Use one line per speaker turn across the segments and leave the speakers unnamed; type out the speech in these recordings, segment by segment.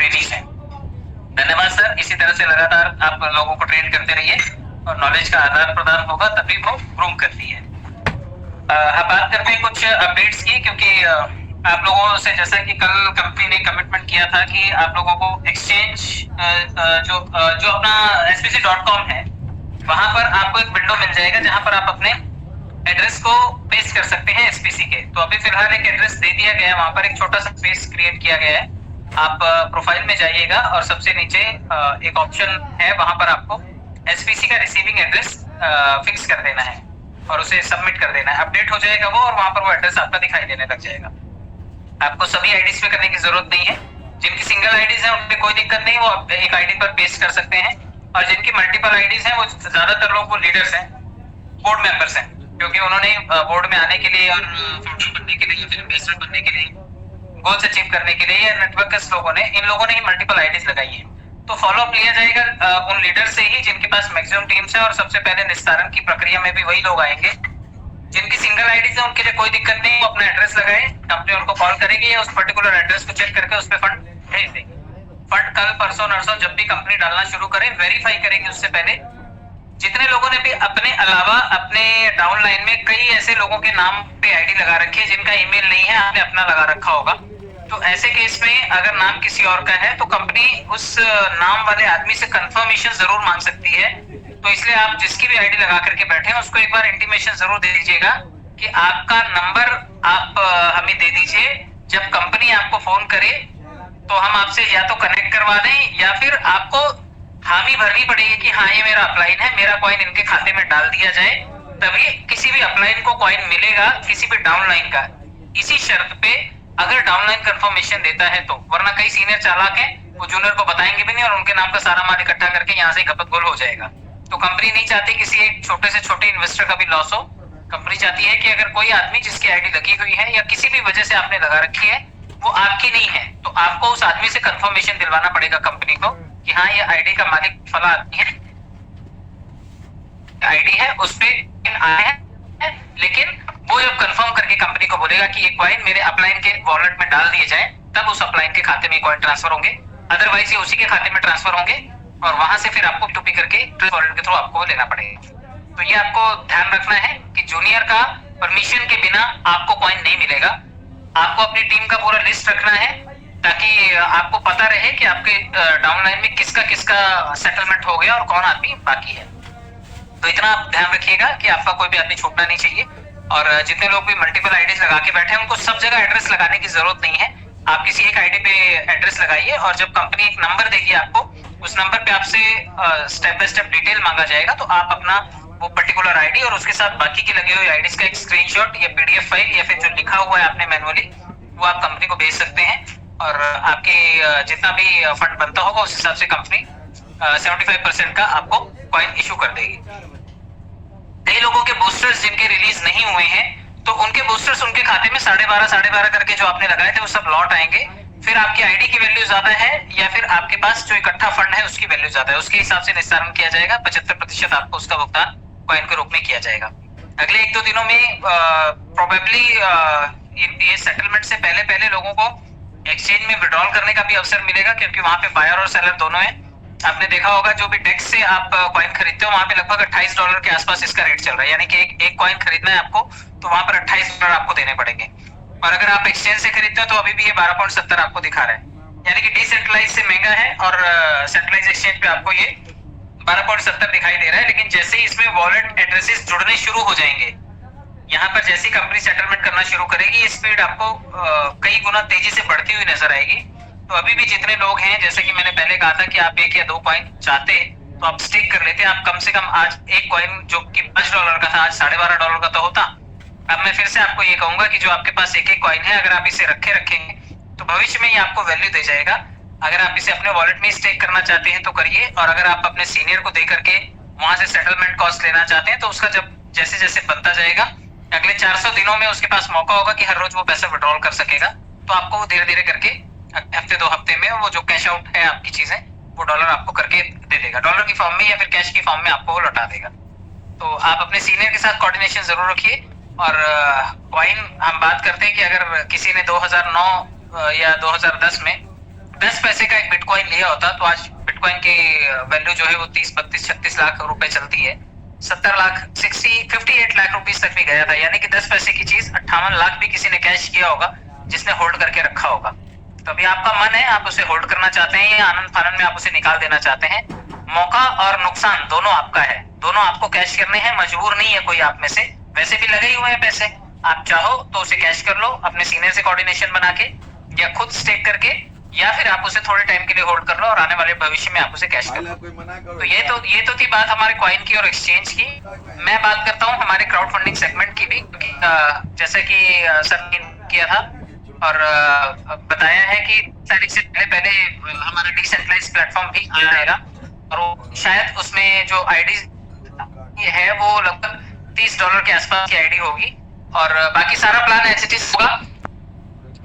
Trainees हैं। धन्यवाद sir, इसी तरह से लगातार आप लोगों को ट्रेन करते रहिए और नॉलेज का आदान प्रदान होगा तभी वो ग्रूम करती है। हम बात करते हैं कुछ अपडेट्स की, क्योंकि आप लोगों से जैसा कि कल कंपनी ने कमिटमेंट किया था कि आप लोगों को एक्सचेंज जो अपना spc.com है वहां पर आपको एक विंडो मिल जाएगा जहां पर आप अपने एड्रेस को पेस्ट कर सकते हैं एसपीसी के। तो अभी फिलहाल एक एड्रेस दे दिया गया है, वहां पर एक छोटा सा स्पेस क्रिएट किया गया है। आप प्रोफाइल में जाइएगा और सबसे नीचे एक ऑप्शन है, वहां पर आपको एसपीसी का रिसीविंग एड्रेस फिक्स कर देना है और उसे सबमिट कर देना है। अपडेट हो जाएगा वो और वहां पर वो एड्रेस आपका दिखाई देने लग जाएगा। आपको सभी आईडीज पे करने की जरूरत नहीं है। जिनकी सिंगल आईडीज है उनपे कोई दिक्कत नहीं, वो एक आईडी पर पेस्ट कर सकते हैं। और जिनकी मल्टीपल आईडीज हैं वो ज्यादातर लोग वो लीडर्स हैं, बोर्ड मेंबर्स हैं, क्योंकि उन्होंने बोर्ड में आने के लिए और फाउंडर बनने के लिए या फिर इन्वेस्टर बनने के लिए, गोल्स अचीव करने के लिए, या नेटवर्कर्स लोगों ने, इन लोगों ने ही मल्टीपल आईडीज लगाई है। तो फॉलो अप लिया जाएगा उन लीडर से ही जिनके पास मैक्सिमम टीम्स है, और सबसे पहले निस्तारण की प्रक्रिया में भी वही लोग आएंगे। जिनकी सिंगल आईडीज है उनके लिए कोई दिक्कत नहीं, वो अपना एड्रेस लगाए, कंपनी उनको कॉल करेगी या उस पर्टिकुलर एड्रेस को चेक करके उस पर फंड भेज देगी। फंड कल परसों नरसों जब भी कंपनी डालना शुरू करे वेरीफाई करेगी उससे पहले। जितने लोगों ने भी अपने अलावा अपने डाउनलाइन में कई ऐसे लोगों के नाम पे आईडी लगा रखी है जिनका ईमेल नहीं है, आपने अपना लगा रखा होगा, तो ऐसे केस में अगर नाम किसी और का है तो कंपनी उस नाम वाले आदमी से कंफर्मेशन जरूर मांग सकती है। तो इसलिए आप जिसकी भी आईडी लगा करके बैठे हैं उसको एक बार इंटीमेशन जरूर दे दीजिएगा कि आपका नंबर आप हमें दे दीजिए। जब कंपनी आपको फोन करे तो हम आपसे या तो कनेक्ट करवा दें या फिर आपको हामी भरनी पड़ेगी कि हाँ ये मेरा अपलाइन है, मेरा कॉइन इनके खाते में डाल दिया जाए, तभी किसी भी अपलाइन को कॉइन मिलेगा, किसी भी डाउनलाइन का। इसी शर्त पे अगर डाउनलाइन कंफर्मेशन देता है तो, वरना कई सीनियर चालाक हैं, वो जूनियर को बताएंगे भी नहीं और उनके नाम का सारा माल इकट्ठा करके यहाँ से गपत गोल हो जाएगा। तो कंपनी नहीं चाहती किसी एक छोटे से छोटे इन्वेस्टर का भी लॉस हो। कंपनी चाहती है कि अगर कोई आदमी जिसकी आईडी लगी हुई है या किसी भी वजह से आपने लगा रखी है वो आपकी नहीं है, तो आपको उस आदमी से कंफर्मेशन दिलवाना पड़ेगा कंपनी को कि हाँ ये आईडी का मालिक फला आदमी है, आईडी है उस पे आए हैं, लेकिन वो जब कंफर्म करके कंपनी को बोलेगा कि ये कॉइन मेरे अपलाइन के वॉलेट में डाल दिए जाए, तब उस अपलाइन के खाते में कॉइन ट्रांसफर होंगे। अदरवाइज ये उसी के खाते में ट्रांसफर होंगे और वहां से फिर आपको टूपी करके वॉलेट के थ्रू आपको लेना पड़ेगा। तो ये आपको ध्यान रखना है कि जूनियर का परमिशन के बिना आपको कॉइन नहीं मिलेगा। आपको अपनी टीम का पूरा लिस्ट रखना है ताकि आपको पता रहे कि आपके डाउनलाइन में किसका किसका सेटलमेंट हो गया और कौन आदमी बाकी है। तो इतना आप ध्यान रखिएगा कि आपका कोई भी आदमी छूटना नहीं चाहिए। और जितने लोग भी मल्टीपल आईडीज लगा के बैठे हैं उनको सब जगह एड्रेस लगाने की जरूरत नहीं है। आप किसी एक आईडी पे एड्रेस लगाइए और जब कंपनी एक नंबर देगी आपको, उस नंबर पे आपसे स्टेप बाय स्टेप डिटेल मांगा जाएगा, तो आप अपना वो पर्टिकुलर आईडी और उसके साथ बाकी की लगी हुई आईडीज का एक स्क्रीनशॉट या पीडीएफ फाइल या फिर जो लिखा हुआ है आपने मैनुअली वो आप कंपनी को भेज सकते हैं। और आपके जितना भी फंड बनता होगा उस हिसाब से कंपनी 75% का आपको कॉइन इशू कर देगी। कई लोगों के बूस्टर्स जिनके रिलीज नहीं हुए हैं तो उनके बूस्टर्स उनके खाते में 12.5 करके जो आपने लगाए थे वो सब लौट आएंगे। फिर आपकी आईडी की वैल्यू ज्यादा है या फिर आपके पास जो इकट्ठा फंड है उसकी वैल्यू ज्यादा है, उसके हिसाब से निस्तारण किया जाएगा। 75% आपको उसका भुगतान कॉइन के रूप में किया जाएगा। अगले 1-2 दिनों में प्रोबेबली ये सेटलमेंट से पहले पहले लोगों को एक्सचेंज में विड्रॉल करने का भी अवसर मिलेगा, क्योंकि वहां पे बायर और सेलर दोनों है। आपने देखा होगा जो भी डेक्स से आप कॉइन खरीदते हो वहां पे लगभग $28 के आसपास इसका रेट चल रहा है, यानी कि एक कॉइन खरीदना है आपको तो वहां पर $28 आपको देने पड़ेंगे। और अगर आप एक्सचेंज से खरीदते हो तो अभी भी ये 12.70 आपको दिखा रहा है, यानी कि डिसेंट्रलाइज से महंगा है और सेंट्रलाइज एक्सचेंज पे आपको ये 12.70 दिखाई दे रहा है। लेकिन जैसे ही इसमें वॉलेट एड्रेसेस जुड़ने शुरू हो जाएंगे, यहाँ पर जैसी कंपनी सेटलमेंट करना शुरू करेगी, स्पीड आपको कई गुना तेजी से बढ़ती हुई नजर आएगी। तो अभी भी जितने लोग हैं, जैसे कि मैंने पहले कहा था कि आप 1 या 2 कॉइन चाहते तो आप स्टिक कर लेते, आप कम से कम आज एक कॉइन जो कि $5 का था आज $12.5 का तो होता। अब मैं फिर से आपको ये कहूंगा कि जो आपके पास एक कॉइन है अगर आप इसे रखेंगे तो भविष्य में ये आपको वैल्यू दे जाएगा। अगर आप इसे अपने वॉलेट में स्टेक करना चाहते हैं तो करिए, और अगर आप अपने सीनियर को दे करके वहां से सेटलमेंट कॉस्ट लेना चाहते हैं तो उसका जब जैसे जैसे बनता जाएगा अगले 400 दिनों में उसके पास मौका होगा कि हर रोज वो पैसा विड्रॉल कर सकेगा। तो आपको वो धीरे धीरे करके हफ्ते 2 हफ्ते में वो जो कैश आउट है आपकी चीजें वो डॉलर आपको करके दे देगा, डॉलर की फॉर्म में या फिर कैश की फॉर्म में आपको वो लौटा देगा। तो आप अपने सीनियर के साथ कोऑर्डिनेशन जरूर रखिए। और कॉइन हम बात करते हैं कि अगर किसी ने 2009 या 2010 में 10 पैसे का एक बिटकॉइन लिया होता तो आज बिटकॉइन की वैल्यू जो है वो 30, 32, 36 लाख रुपए चलती है। 70 लाख 58 लाख रुपीस तक भी गया था, यानी कि 10 पैसे की चीज 58 लाख भी किसी ने कैश किया होगा जिसने होल्ड करके रखा होगा। तो अभी आपका मन है, आप उसे होल्ड करना चाहते हैं या आनंद फानंद में आप उसे निकाल देना चाहते हैं। मौका और नुकसान दोनों आपका है, दोनों आपको कैश करने हैं, मजबूर नहीं है कोई आप में से। वैसे भी लगे ही हुए हैं पैसे, आप चाहो तो उसे कैश कर लो अपने सीनियर से कोऑर्डिनेशन बना के, या खुद स्टेक करके, या फिर आप उसे थोड़े टाइम के लिए होल्ड कर लो और आने वाले भविष्य में आप उसे कैश कर लो। तो ये तो थी बात हमारे कॉइन की और एक्सचेंज की। मैं बात करता हूँ हमारे क्राउड फंडिंग सेगमेंट की भी, जैसे कि सर ने किया था और बताया है कि तारीख से पहले हमारा डिसेंट्रलाइज्ड प्लेटफॉर्म भी आ जाएगा और शायद उसमें जो आईडी है वो लगभग $30 के आसपास की आईडी होगी और बाकी सारा प्लान एच होगा।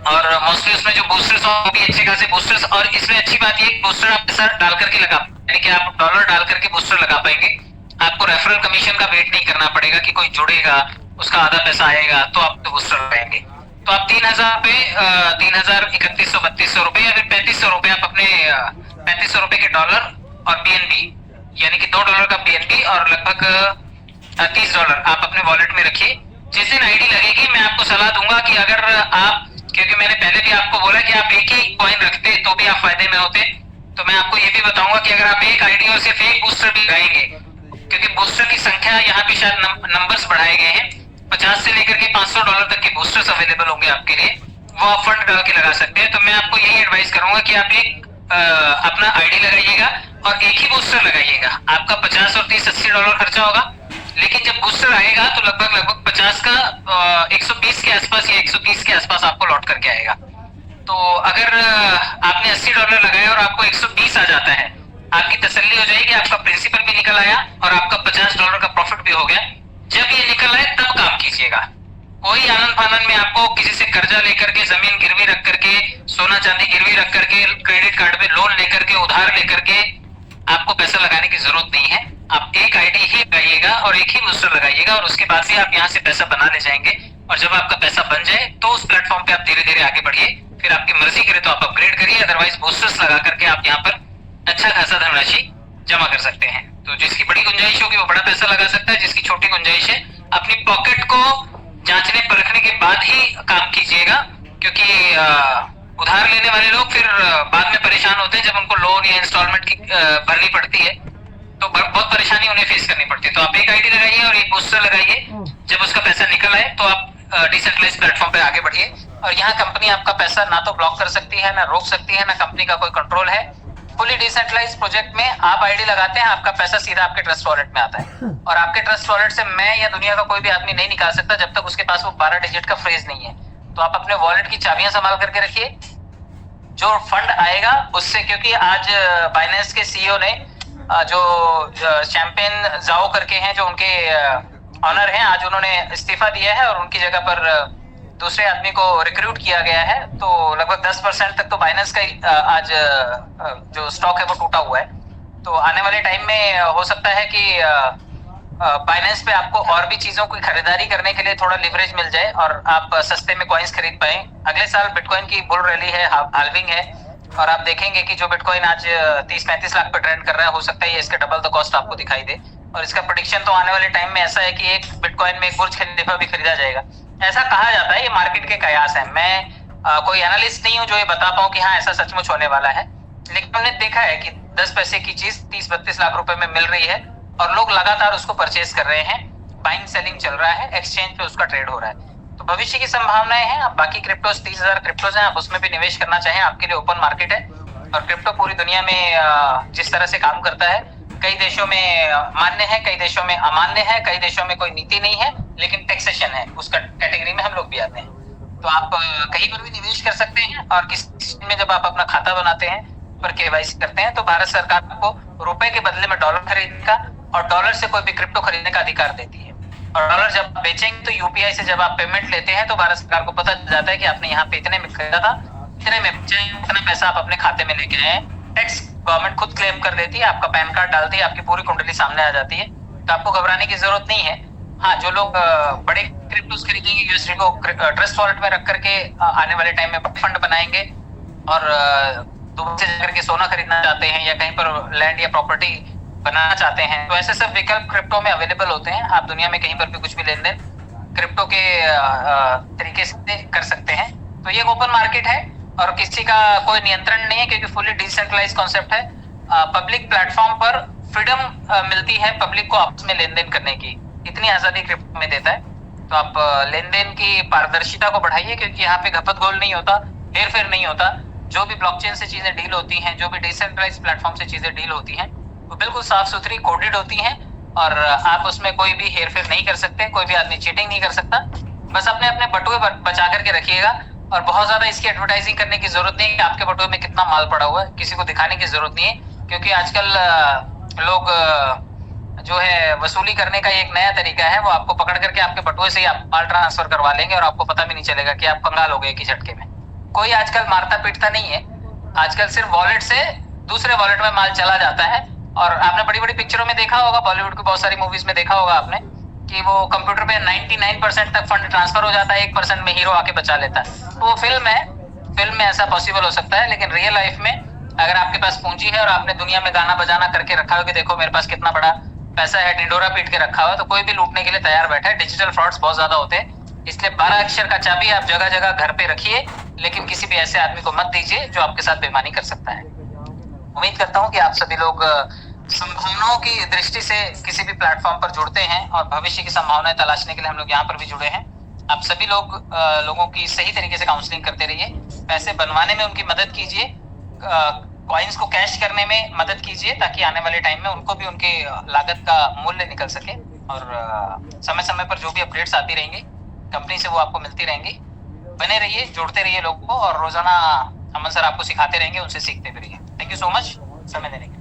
और मोस्टली उसमें जो बूस्टर्स होंगे भी अच्छे खासे बूस्टर्स, और इसमें अच्छी बात ये बूस्टर आप पैसा डाल करके लगा, यानी कि आप डॉलर डाल करके बूस्टर लगा पाएंगे। आपको रेफरल कमीशन का वेट नहीं करना पड़ेगा कि कोई जुड़ेगा उसका आधा पैसा आएगा तो आप बूस्टर लगाएंगे। तो आप 3000 पे 3000 3100 रुपए या फिर 3500 रुपए आप अपने 3500 रुपए के डॉलर और बीएनबी यानी कि $2 का बीएनबी और लगभग $30 आप अपने वॉलेट में रखिए। जिस दिन आईडी लगेगी मैं आपको सलाह दूंगा कि अगर आप, क्योंकि मैंने पहले भी आपको बोला कि आप एक ही कॉइन रखते तो भी आप फायदे में होते, तो मैं आपको ये भी बताऊंगा कि अगर आप एक आईडी और सिर्फ एक बूस्टर भी लगाएंगे, क्योंकि बूस्टर की संख्या यहाँ पे शायद नंबर्स बढ़ाए गए हैं, 50 से लेकर के $500 तक के बूस्टर्स अवेलेबल होंगे आपके लिए, वो आप फंड डाल के लगा सकते हैं। तो मैं आपको यही एडवाइस करूंगा कि आप एक अपना आईडी लगाइएगा और एक ही बूस्टर लगाइएगा। आपका 50 और 30 $80 खर्चा होगा, लेकिन जब बूस्टर आएगा तो लगभग 50 का 120 के आसपास या 130 के आसपास आपको लौट करके आएगा। तो अगर आपने $80 लगाया और आपको 120 आ जाता है, आपकी तसल्ली हो जाएगी, आपका प्रिंसिपल भी निकल आया और आपका $50 का प्रॉफिट भी हो गया। जब ये निकल आए तब काम कीजिएगा। कोई आनंद फानंद में आपको किसी से कर्जा लेकर के, जमीन गिरवी रख करके, सोना चांदी गिरवी रख करके, क्रेडिट कार्ड पे लोन लेकर के, उधार लेकर के आपको पैसा लगाने की जरूरत नहीं है। आप एक आईडी ही लगाइएगा और एक ही बूस्टर लगाइएगा और उसके बाद से आप यहाँ से पैसा बना ले जाएंगे। और जब आपका पैसा बन जाए तो उस प्लेटफॉर्म पे आप धीरे धीरे आगे बढ़िए, फिर आपकी मर्जी करे तो आप अपग्रेड करिए, अदरवाइज बूस्टर्स लगा करके आप यहाँ पर अच्छा खासा धनराशि जमा कर सकते हैं। तो जिसकी बड़ी गुंजाइश होगी वो बड़ा पैसा लगा सकता है, जिसकी छोटी गुंजाइश है अपनी पॉकेट को जांचने परखने के बाद ही काम कीजिएगा, क्योंकि उधार लेने वाले लोग फिर बाद में परेशान होते हैं जब उनको लोन या इंस्टॉलमेंट की भरनी पड़ती है, तो बहुत परेशानी उन्हें फेस करनी पड़ती है। तो आप एक आईडी लगाइए और एक बूस्टर लगाइए, जब उसका पैसा निकल आए तो आप डिसेंट्रलाइज्ड प्लेटफॉर्म पे आगे बढ़िए। और यहाँ कंपनी आपका पैसा ना तो ब्लॉक कर सकती है, ना रोक सकती है, ना कंपनी का कोई कंट्रोल है। फुली डिसेंट्रलाइज्ड प्रोजेक्ट में आप आईडी लगाते हैं, आपका पैसा सीधा आपके ट्रस्ट वॉलेट में आता है और आपके ट्रस्ट वॉलेट से मैं या दुनिया का कोई भी आदमी नहीं निकाल सकता जब तक उसके पास वो 12 डिजिट का फ्रेज नहीं है। तो आप अपने वॉलेट की चाबियां संभाल करके रखिए, जो फंड आएगा उससे, क्योंकि आज बाइनेंस के सीईओ ने जो चैंपियन जाओ करके हैं, जो उनके ऑनर हैं, आज उन्होंने इस्तीफा दिया है और उनकी जगह पर दूसरे आदमी को रिक्रूट किया गया है। तो लगभग 10% तक तो बाइनेंस का आज जो स्टॉक है वो टूटा हुआ है। तो आने वाले टाइम में हो सकता है कि बाइनेंस पे आपको और भी चीजों की खरीदारी करने के लिए थोड़ा लिवरेज मिल जाए और आप सस्ते में कॉइन्स खरीद पाए। अगले साल बिटकॉइन की बुल रैली है, हाल्विंग है, और आप देखेंगे कि जो बिटकॉइन आज 30-35 लाख पे ट्रेंड कर रहा है, हो सकता है इसके डबल द कॉस्ट आपको दिखाई दे। और इसका प्रेडिक्शन तो आने वाले टाइम में ऐसा है कि एक बिटकॉइन में एक बुर्ज खलीफा भी खरीदा जाएगा, ऐसा कहा जाता है। ये मार्केट के कयास है, मैं कोई एनालिस्ट नहीं हूँ जो ये बता पाऊँ कि हाँ ऐसा सचमुच होने वाला है, लेकिन हमने देखा है कि 10 पैसे की चीज 30-32 लाख रुपए में मिल रही है और लोग लगातार उसको परचेज कर रहे हैं, बाइंग सेलिंग चल रहा है, एक्सचेंज पे उसका ट्रेड हो रहा है। तो भविष्य की संभावनाएं हैं। अब बाकी क्रिप्टोस 30,000 क्रिप्टोस हैं, आप उसमें भी निवेश करना चाहें, आपके लिए ओपन मार्केट है। और क्रिप्टो पूरी दुनिया में जिस तरह से काम करता है, कई देशों में मान्य है, कई देशों में अमान्य है, कई देशों में कोई नीति नहीं है, लेकिन टैक्सेशन है, उसका कैटेगरी में हम लोग भी आते हैं। तो आप कहीं पर भी निवेश कर सकते हैं और किसी में जब आप अपना खाता बनाते हैं, पर केवाईसी करते हैं, तो भारत सरकार आपको रुपए के बदले में डॉलर खरीदने का और डॉलर से कोई भी क्रिप्टो खरीदने का अधिकार देती है। और डॉलर जब बेचेंगे तो यूपीआई से जब आप पेमेंट लेते हैं तो भारत सरकार को पता चल जाता है कि आपने यहाँ पे इतने में खरीदा था, इतने में बेचा, इतना पैसा आप अपने खाते में लेके आए। टैक्स गवर्नमेंट खुद क्लेम कर देती है, आपका पैन कार्ड डालती है, आपकी पूरी कुंडली सामने आ जाती है। तो आपको घबराने की जरूरत नहीं है। हाँ, जो लोग बड़े क्रिप्टोस खरीदेंगे, यूएसडी को ट्रस्ट वॉलेट में रख करके आने वाले टाइम में फंड बनाएंगे और दुबई से जाकर के सोना खरीदना चाहते हैं या कहीं पर लैंड या प्रॉपर्टी बनाना चाहते हैं, तो ऐसे सब विकल्प क्रिप्टो में अवेलेबल होते हैं। आप दुनिया में कहीं पर भी कुछ भी लेन देन क्रिप्टो के तरीके से कर सकते हैं। तो ये ओपन मार्केट है और किसी का कोई नियंत्रण नहीं है, क्योंकि फुली डिसेंट्रलाइज कॉन्सेप्ट है। पब्लिक प्लेटफॉर्म पर फ्रीडम मिलती है पब्लिक को आपस में लेन देन करने की, इतनी आजादी क्रिप्टो में देता है। तो आप लेन देन की पारदर्शिता को बढ़ाइए, क्योंकि यहाँ पे घपत गोल नहीं होता, हेर फेर नहीं होता। जो भी ब्लॉकचेन से चीजें डील होती हैं, जो भी डिसेंट्रलाइज प्लेटफॉर्म से चीजें डील होती हैं, वो बिल्कुल साफ सुथरी कोडेड होती हैं और आप उसमें कोई भी हेर फेर नहीं कर सकते, कोई भी आदमी चीटिंग नहीं कर सकता। बस अपने अपने बटुए बचा करके रखिएगा और बहुत ज्यादा इसकी एडवर्टाइजिंग करने की जरूरत नहीं है कि आपके बटुए में कितना माल पड़ा हुआ है, किसी को दिखाने की जरूरत नहीं है। क्योंकि आजकल लोग जो है वसूली करने का एक नया तरीका है, वो आपको पकड़ करके आपके बटुए से ही आप माल ट्रांसफर करवा लेंगे और आपको पता भी नहीं चलेगा कि आप कंगाल हो गए एक ही झटके में। कोई आजकल मारता पीटता नहीं है, आजकल सिर्फ वॉलेट से दूसरे वॉलेट में माल चला जाता है। और आपने बड़ी बड़ी पिक्चरों में देखा होगा, बॉलीवुड की बहुत सारी मूवीज में देखा होगा आपने कि वो कंप्यूटर पे 99% तक फंड ट्रांसफर हो जाता है, 1% में हीरो आके बचा लेता है। तो वो फिल्म है, फिल्म में ऐसा पॉसिबल हो सकता है, लेकिन रियल लाइफ में अगर आपके पास पूंजी है और आपने दुनिया में गाना बजाना करके रखा हो कि देखो मेरे पास कितना बड़ा पैसा है, ढिंडोरा पीट के रखा हुआ है, तो कोई भी लूटने के लिए तैयार बैठा है। डिजिटल फ्रॉड्स बहुत ज्यादा होते हैं, इसलिए 12 अक्षर का चाबी आप जगह जगह घर पे रखिए, लेकिन किसी भी ऐसे आदमी को मत दीजिए जो आपके साथ बेईमानी कर सकता है। उम्मीद करता हूँ कि आप सभी लोग संभावनाओं की दृष्टि से किसी भी प्लेटफॉर्म पर जुड़ते हैं और भविष्य की संभावनाएं तलाशने के लिए हम लोग यहाँ पर भी जुड़े हैं। आप सभी लोगों की सही तरीके से काउंसलिंग करते रहिए, पैसे बनवाने में उनकी मदद कीजिए, कॉइन्स को कैश करने में मदद कीजिए, ताकि आने वाले टाइम में उनको भी उनके लागत का मूल्य निकल सके। और समय समय पर जो भी अपडेट्स आती रहेंगी कंपनी से, वो आपको मिलती रहेंगी। बने रहिए, जुड़ते रहिए लोगों को, और रोजाना अमन सर आपको सिखाते रहेंगे, उनसे सीखते भी रहिए। थैंक यू सो मच समय देने के लिए।